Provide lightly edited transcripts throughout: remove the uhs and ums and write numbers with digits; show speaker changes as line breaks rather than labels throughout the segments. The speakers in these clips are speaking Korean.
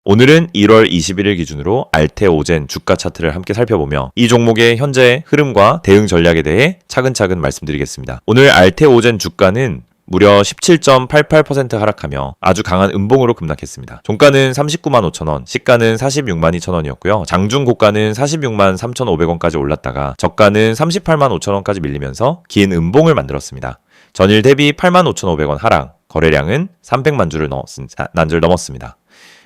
오늘은 1월 21일 기준으로 알테오젠 주가 차트를 함께 살펴보며 이 종목의 현재 흐름과 대응 전략에 대해 차근차근 말씀드리겠습니다. 오늘 알테오젠 주가는 무려 17.88% 하락하며 아주 강한 음봉으로 급락했습니다. 종가는 39만 5천원, 시가는 46만 2천원이었고요. 장중 고가는 46만 3,500원까지 올랐다가 저가는 38만 5천원까지 밀리면서 긴 음봉을 만들었습니다. 전일 대비 8만 5,500원 하락, 거래량은 300만 주를 넘었습니다.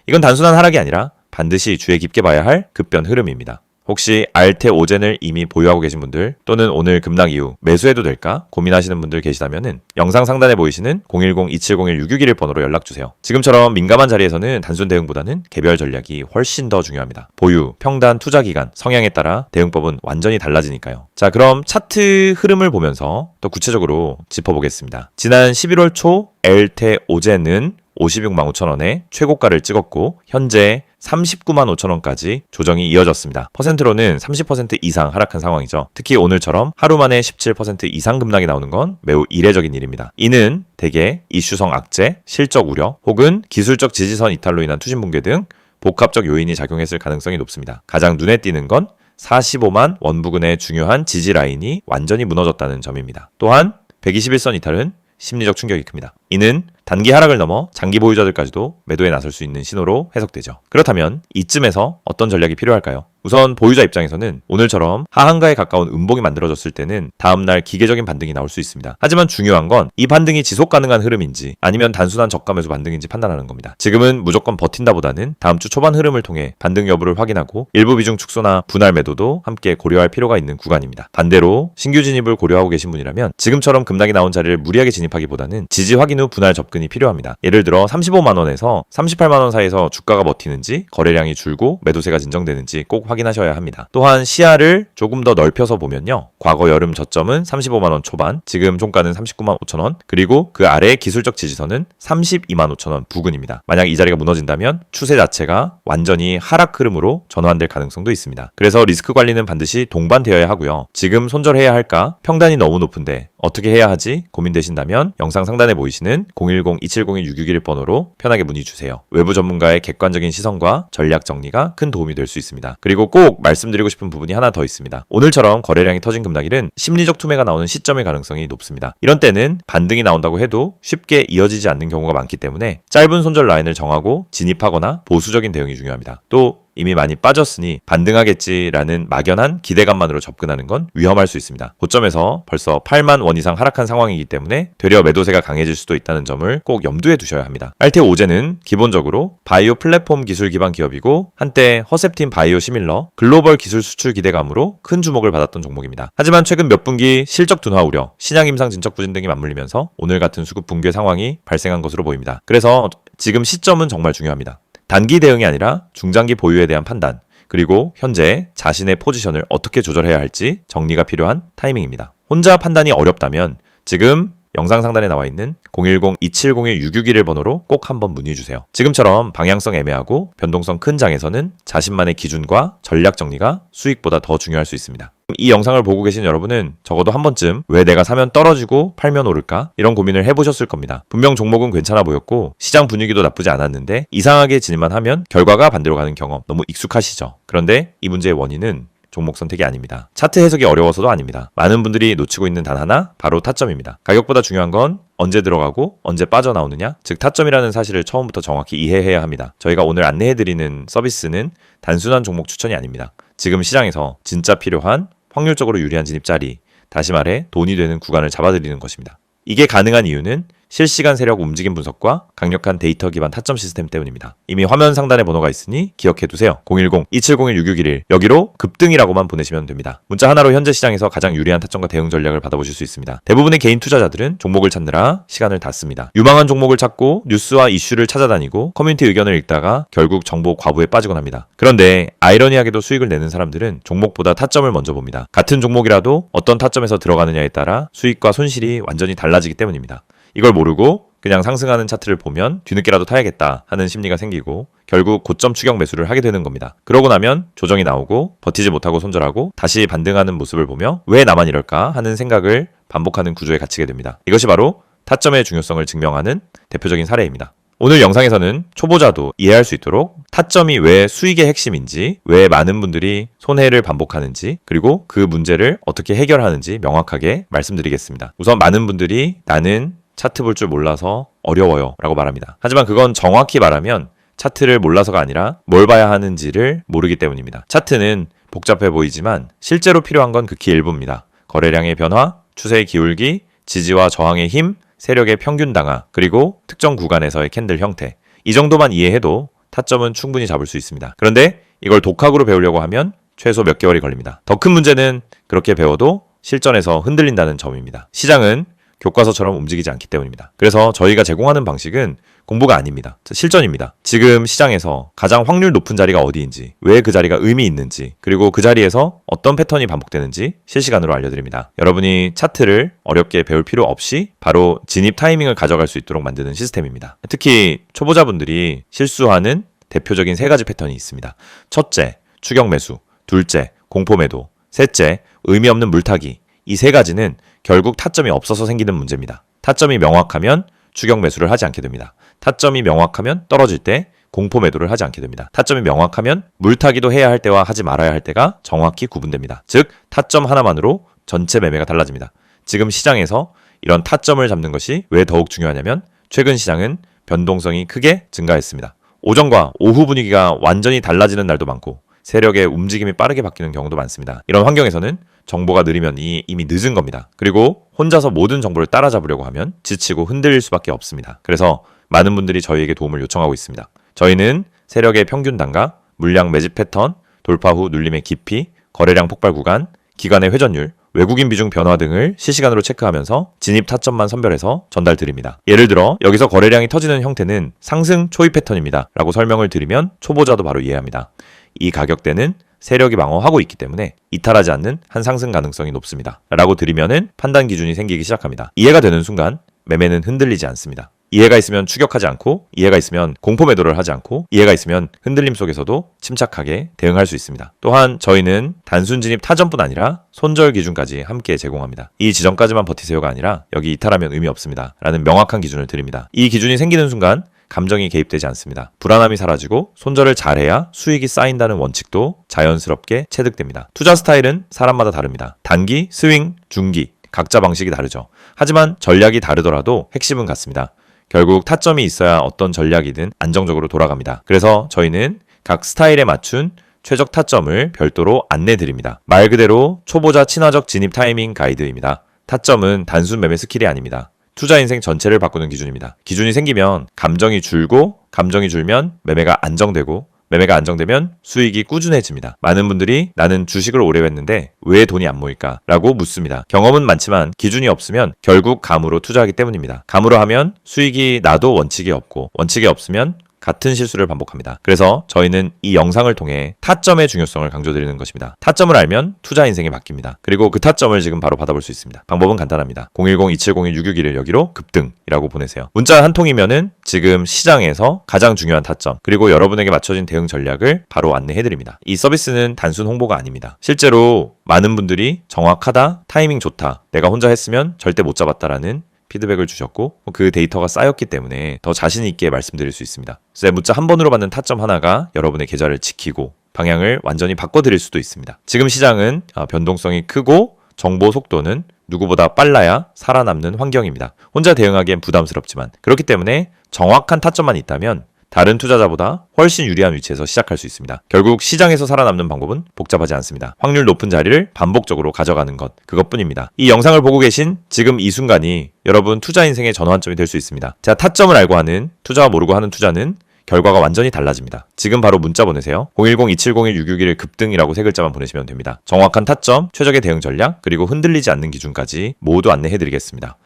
이건 단순한 하락이 아니라 반드시 주의 깊게 봐야 할 급변 흐름입니다. 혹시 알테오젠을 이미 보유하고 계신 분들 또는 오늘 급락 이후 매수해도 될까 고민하시는 분들 계시다면 영상 상단에 보이시는 010-2701-661 번호로 연락주세요. 지금처럼 민감한 자리에서는 단순 대응보다는 개별 전략이 훨씬 더 중요합니다. 보유, 평단, 투자 기간, 성향에 따라 대응법은 완전히 달라지니까요. 자, 그럼 차트 흐름을 보면서 더 구체적으로 짚어보겠습니다. 지난 11월 초 알테오젠은 56만 5천원에 최고가를 찍었고 현재 39만 5천원까지 조정이 이어졌습니다. 퍼센트로는 30% 이상 하락한 상황이죠. 특히 오늘처럼 하루 만에 17% 이상 급락이 나오는 건 매우 이례적인 일입니다. 이는 대개 이슈성 악재, 실적 우려, 혹은 기술적 지지선 이탈로 인한 투심 붕괴 등 복합적 요인이 작용했을 가능성이 높습니다. 가장 눈에 띄는 건 45만 원 부근의 중요한 지지 라인이 완전히 무너졌다는 점입니다. 또한 121선 이탈은 심리적 충격이 큽니다. 이는 단기 하락을 넘어 장기 보유자들까지도 매도에 나설 수 있는 신호로 해석되죠. 그렇다면 이쯤에서 어떤 전략이 필요할까요? 우선 보유자 입장에서는 오늘처럼 하한가에 가까운 음봉이 만들어졌을 때는 다음날 기계적인 반등이 나올 수 있습니다. 하지만 중요한 건 이 반등이 지속 가능한 흐름인지 아니면 단순한 저가 매수 반등인지 판단하는 겁니다. 지금은 무조건 버틴다보다는 다음 주 초반 흐름을 통해 반등 여부를 확인하고 일부 비중 축소나 분할 매도도 함께 고려할 필요가 있는 구간입니다. 반대로 신규 진입을 고려하고 계신 분이라면 지금처럼 급락이 나온 자리를 무리하게 진입하기보다는 지지 확인 후 분할 접근이 필요합니다. 예를 들어 35만 원에서 38만 원 사이에서 주가가 버티는지 거래량이 줄고 매도세가 진정되는지 꼭 확인하셔야 합니다. 또한 시야를 조금 더 넓혀서 보면요. 과거 여름 저점은 35만 원 초반, 지금 종가는 39만 5천 원, 그리고 그 아래의 기술적 지지선은 32만 5천 원 부근입니다. 만약 이 자리가 무너진다면 추세 자체가 완전히 하락 흐름으로 전환될 가능성도 있습니다. 그래서 리스크 관리는 반드시 동반되어야 하고요. 지금 손절해야 할까? 평단이 너무 높은데 어떻게 해야 하지? 고민되신다면 영상 상단에 보이시는 010-2701-661 번호로 편하게 문의 주세요. 외부 전문가의 객관적인 시선과 전략 정리가 큰 도움이 될 수 있습니다. 그리고 꼭 말씀드리고 싶은 부분이 하나 더 있습니다. 오늘처럼 거래량이 터진 급락일은 심리적 투매가 나오는 시점의 가능성이 높습니다. 이런 때는 반등이 나온다고 해도 쉽게 이어지지 않는 경우가 많기 때문에 짧은 손절 라인을 정하고 진입하거나 보수적인 대응이 중요합니다. 또 이미 많이 빠졌으니 반등하겠지라는 막연한 기대감만으로 접근하는 건 위험할 수 있습니다. 고점에서 벌써 8만 원 이상 하락한 상황이기 때문에 되려 매도세가 강해질 수도 있다는 점을 꼭 염두에 두셔야 합니다. 알테오젠은 기본적으로 바이오 플랫폼 기술 기반 기업이고 한때 허셉틴 바이오 시밀러 글로벌 기술 수출 기대감으로 큰 주목을 받았던 종목입니다. 하지만 최근 몇 분기 실적 둔화 우려, 신약 임상 진척 부진 등이 맞물리면서 오늘 같은 수급 붕괴 상황이 발생한 것으로 보입니다. 그래서 지금 시점은 정말 중요합니다. 단기 대응이 아니라 중장기 보유에 대한 판단, 그리고 현재 자신의 포지션을 어떻게 조절해야 할지 정리가 필요한 타이밍입니다. 혼자 판단이 어렵다면 지금 영상 상단에 나와 있는 010-2701-661 번호로 꼭 한번 문의 주세요. 지금처럼 방향성 애매하고 변동성 큰 장에서는 자신만의 기준과 전략 정리가 수익보다 더 중요할 수 있습니다. 이 영상을 보고 계신 여러분은 적어도 한 번쯤 왜 내가 사면 떨어지고 팔면 오를까? 이런 고민을 해보셨을 겁니다. 분명 종목은 괜찮아 보였고 시장 분위기도 나쁘지 않았는데 이상하게 진입만 하면 결과가 반대로 가는 경험 너무 익숙하시죠? 그런데 이 문제의 원인은 종목 선택이 아닙니다. 차트 해석이 어려워서도 아닙니다. 많은 분들이 놓치고 있는 단 하나, 바로 타점입니다. 가격보다 중요한 건 언제 들어가고 언제 빠져나오느냐, 즉 타점이라는 사실을 처음부터 정확히 이해해야 합니다. 저희가 오늘 안내해드리는 서비스는 단순한 종목 추천이 아닙니다. 지금 시장에서 진짜 필요한 확률적으로 유리한 진입 자리, 다시 말해 돈이 되는 구간을 잡아드리는 것입니다. 이게 가능한 이유는 실시간 세력 움직임 분석과 강력한 데이터 기반 타점 시스템 때문입니다. 이미 화면 상단에 번호가 있으니 기억해두세요. 010-2701-6611 여기로 급등이라고만 보내시면 됩니다. 문자 하나로 현재 시장에서 가장 유리한 타점과 대응 전략을 받아보실 수 있습니다. 대부분의 개인 투자자들은 종목을 찾느라 시간을 다 씁니다. 유망한 종목을 찾고 뉴스와 이슈를 찾아다니고 커뮤니티 의견을 읽다가 결국 정보 과부에 빠지곤 합니다. 그런데 아이러니하게도 수익을 내는 사람들은 종목보다 타점을 먼저 봅니다. 같은 종목이라도 어떤 타점에서 들어가느냐에 따라 수익과 손실이 완전히 달라지기 때문입니다. 이걸 모르고 그냥 상승하는 차트를 보면 뒤늦게라도 타야겠다 하는 심리가 생기고 결국 고점 추격 매수를 하게 되는 겁니다. 그러고 나면 조정이 나오고 버티지 못하고 손절하고 다시 반등하는 모습을 보며 왜 나만 이럴까 하는 생각을 반복하는 구조에 갇히게 됩니다. 이것이 바로 타점의 중요성을 증명하는 대표적인 사례입니다. 오늘 영상에서는 초보자도 이해할 수 있도록 타점이 왜 수익의 핵심인지, 왜 많은 분들이 손해를 반복하는지, 그리고 그 문제를 어떻게 해결하는지 명확하게 말씀드리겠습니다. 우선 많은 분들이 나는 차트 볼 줄 몰라서 어려워요 라고 말합니다. 하지만 그건 정확히 말하면 차트를 몰라서가 아니라 뭘 봐야 하는지를 모르기 때문입니다. 차트는 복잡해 보이지만 실제로 필요한 건 극히 일부입니다. 거래량의 변화, 추세의 기울기, 지지와 저항의 힘, 세력의 평균 당하, 그리고 특정 구간에서의 캔들 형태. 이 정도만 이해해도 타점은 충분히 잡을 수 있습니다. 그런데 이걸 독학으로 배우려고 하면 최소 몇 개월이 걸립니다. 더 큰 문제는 그렇게 배워도 실전에서 흔들린다는 점입니다. 시장은 교과서처럼 움직이지 않기 때문입니다. 그래서 저희가 제공하는 방식은 공부가 아닙니다. 실전입니다. 지금 시장에서 가장 확률 높은 자리가 어디인지, 왜 그 자리가 의미 있는지, 그리고 그 자리에서 어떤 패턴이 반복되는지 실시간으로 알려드립니다. 여러분이 차트를 어렵게 배울 필요 없이 바로 진입 타이밍을 가져갈 수 있도록 만드는 시스템입니다. 특히 초보자분들이 실수하는 대표적인 3가지 패턴이 있습니다. 첫째, 추격 매수. 둘째, 공포 매도. 셋째, 의미 없는 물타기. 이 3가지는 결국 타점이 없어서 생기는 문제입니다. 타점이 명확하면 추격 매수를 하지 않게 됩니다. 타점이 명확하면 떨어질 때 공포 매도를 하지 않게 됩니다. 타점이 명확하면 물타기도 해야 할 때와 하지 말아야 할 때가 정확히 구분됩니다. 즉, 타점 하나만으로 전체 매매가 달라집니다. 지금 시장에서 이런 타점을 잡는 것이 왜 더욱 중요하냐면 최근 시장은 변동성이 크게 증가했습니다. 오전과 오후 분위기가 완전히 달라지는 날도 많고 세력의 움직임이 빠르게 바뀌는 경우도 많습니다. 이런 환경에서는 정보가 느리면 이미 늦은 겁니다. 그리고 혼자서 모든 정보를 따라잡으려고 하면 지치고 흔들릴 수밖에 없습니다. 그래서 많은 분들이 저희에게 도움을 요청하고 있습니다. 저희는 세력의 평균 단가, 물량 매집 패턴, 돌파 후 눌림의 깊이, 거래량 폭발 구간, 기간의 회전율, 외국인 비중 변화 등을 실시간으로 체크하면서 진입 타점만 선별해서 전달 드립니다. 예를 들어 여기서 거래량이 터지는 형태는 상승 초입 패턴입니다 라고 설명을 드리면 초보자도 바로 이해합니다. 이 가격대는 세력이 방어하고 있기 때문에 이탈하지 않는 한 상승 가능성이 높습니다 라고 드리면은 판단 기준이 생기기 시작합니다. 이해가 되는 순간 매매는 흔들리지 않습니다. 이해가 있으면 추격하지 않고, 이해가 있으면 공포 매도를 하지 않고, 이해가 있으면 흔들림 속에서도 침착하게 대응할 수 있습니다. 또한 저희는 단순 진입 타점뿐 아니라 손절 기준까지 함께 제공합니다. 이 지점까지만 버티세요가 아니라 여기 이탈하면 의미 없습니다 라는 명확한 기준을 드립니다. 이 기준이 생기는 순간 감정이 개입되지 않습니다. 불안함이 사라지고 손절을 잘해야 수익이 쌓인다는 원칙도 자연스럽게 체득됩니다. 투자 스타일은 사람마다 다릅니다. 단기, 스윙, 중기 각자 방식이 다르죠. 하지만 전략이 다르더라도 핵심은 같습니다. 결국 타점이 있어야 어떤 전략이든 안정적으로 돌아갑니다. 그래서 저희는 각 스타일에 맞춘 최적 타점을 별도로 안내드립니다. 말 그대로 초보자 친화적 진입 타이밍 가이드입니다. 타점은 단순 매매 스킬이 아닙니다. 투자 인생 전체를 바꾸는 기준입니다. 기준이 생기면 감정이 줄고, 감정이 줄면 매매가 안정되고, 매매가 안정되면 수익이 꾸준해집니다. 많은 분들이 나는 주식을 오래 했는데 왜 돈이 안 모일까? 라고 묻습니다. 경험은 많지만 기준이 없으면 결국 감으로 투자하기 때문입니다. 감으로 하면 수익이 나도 원칙이 없고, 원칙이 없으면 같은 실수를 반복합니다. 그래서 저희는 이 영상을 통해 타점의 중요성을 강조드리는 것입니다. 타점을 알면 투자 인생이 바뀝니다. 그리고 그 타점을 지금 바로 받아볼 수 있습니다. 방법은 간단합니다. 010-2701-661을 여기로 급등이라고 보내세요. 문자 한 통이면은 지금 시장에서 가장 중요한 타점, 그리고 여러분에게 맞춰진 대응 전략을 바로 안내해드립니다. 이 서비스는 단순 홍보가 아닙니다. 실제로 많은 분들이 정확하다, 타이밍 좋다, 내가 혼자 했으면 절대 못 잡았다라는 피드백을 주셨고 그 데이터가 쌓였기 때문에 더 자신 있게 말씀드릴 수 있습니다. 그래서 문자 한 번으로 받는 타점 하나가 여러분의 계좌를 지키고 방향을 완전히 바꿔드릴 수도 있습니다. 지금 시장은 변동성이 크고 정보 속도는 누구보다 빨라야 살아남는 환경입니다. 혼자 대응하기엔 부담스럽지만 그렇기 때문에 정확한 타점만 있다면 다른 투자자보다 훨씬 유리한 위치에서 시작할 수 있습니다. 결국 시장에서 살아남는 방법은 복잡하지 않습니다. 확률 높은 자리를 반복적으로 가져가는 것, 그것뿐입니다. 이 영상을 보고 계신 지금 이 순간이 여러분 투자 인생의 전환점이 될 수 있습니다. 자, 타점을 알고 하는, 투자와 모르고 하는 투자는 결과가 완전히 달라집니다. 지금 바로 문자 보내세요. 010-2701-661 급등이라고 3글자만 보내시면 됩니다. 정확한 타점, 최적의 대응 전략, 그리고 흔들리지 않는 기준까지 모두 안내해드리겠습니다.